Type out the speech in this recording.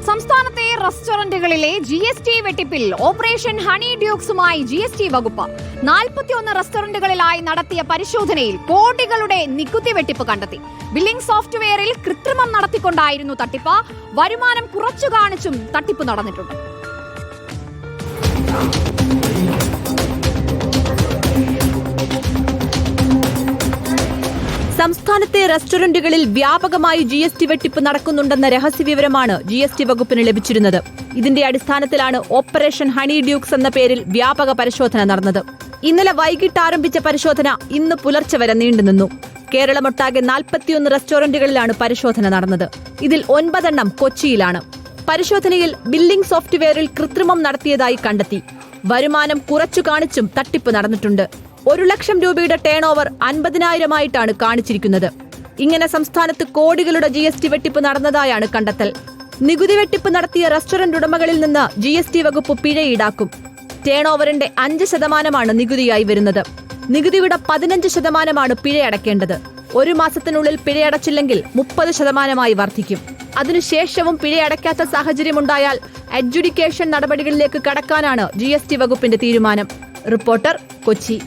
സംസ്ഥാനത്തെ റെസ്റ്റോറന്റുകളിലെ GST വെട്ടിപ്പിൽ operation honey ഡ്യൂക്സുമായി GST വകുപ്പ് 41 റെസ്റ്റോറന്റുകളിലായി നടത്തിയ പരിശോധനയിൽ കോടികളുടെ നികുതി വെട്ടിപ്പ് കണ്ടെത്തി. ബില്ലിംഗ് സോഫ്റ്റ്വെയറിൽ കൃത്രിമം നടത്തിക്കൊണ്ടായിരുന്നു തട്ടിപ്പ്. വരുമാനം കുറച്ചു കാണിച്ചും തട്ടിപ്പ് നടന്നിട്ടുണ്ട്. സംസ്ഥാനത്തെ റെസ്റ്റോറന്റുകളിൽ വ്യാപകമായി GST വെട്ടിപ്പ് നടക്കുന്നുണ്ടെന്ന രഹസ്യവിവരമാണ് GST വകുപ്പിന് ലഭിച്ചിരുന്നത്. ഇതിന്റെ അടിസ്ഥാനത്തിലാണ് ഓപ്പറേഷൻ ഹണി ഡ്യൂക്സ് എന്ന പേരിൽ വ്യാപക പരിശോധന നടന്നത്. ഇന്നലെ വൈകിട്ട് ആരംഭിച്ച പരിശോധന ഇന്ന് പുലർച്ചെ വരെ നീണ്ടുനിന്നു. കേരളമൊട്ടാകെ 41 റെസ്റ്റോറന്റുകളിലാണ് പരിശോധന നടന്നത്. ഇതിൽ 9 എണ്ണം കൊച്ചിയിലാണ്. പരിശോധനയിൽ ബില്ലിംഗ് സോഫ്റ്റ്വെയറിൽ കൃത്രിമം നടത്തിയതായി കണ്ടെത്തി. വരുമാനം കുറച്ചു കാണിച്ചും തട്ടിപ്പ് നടന്നിട്ടുണ്ട്. 1 ലക്ഷം രൂപയുടെ ടേൺ ഓവർ 50,000 കാണിച്ചിരിക്കുന്നത്. ഇങ്ങനെ സംസ്ഥാനത്ത് കോടികളുടെ GST വെട്ടിപ്പ് നടന്നതായാണ് കണ്ടെത്തൽ. നികുതി വെട്ടിപ്പ് നടത്തിയ റെസ്റ്റോറന്റ് ഉടമകളിൽ നിന്ന് GST വകുപ്പ് പിഴ ഈടാക്കും. ടേൺ ഓവറിന്റെ 5% നികുതിയായി വരുന്നത്. നികുതിയുടെ 15% പിഴയടക്കേണ്ടത്. 1 മാസത്തിനുള്ളിൽ പിഴയടച്ചില്ലെങ്കിൽ 30% വർദ്ധിക്കും. അതിനുശേഷവും പിഴയടയ്ക്കാത്ത സാഹചര്യമുണ്ടായാൽ അഡ്ജുഡിക്കേഷൻ നടപടികളിലേക്ക് കടക്കാനാണ് GST വകുപ്പിന്റെ തീരുമാനം. റിപ്പോർട്ടർ, കൊച്ചി.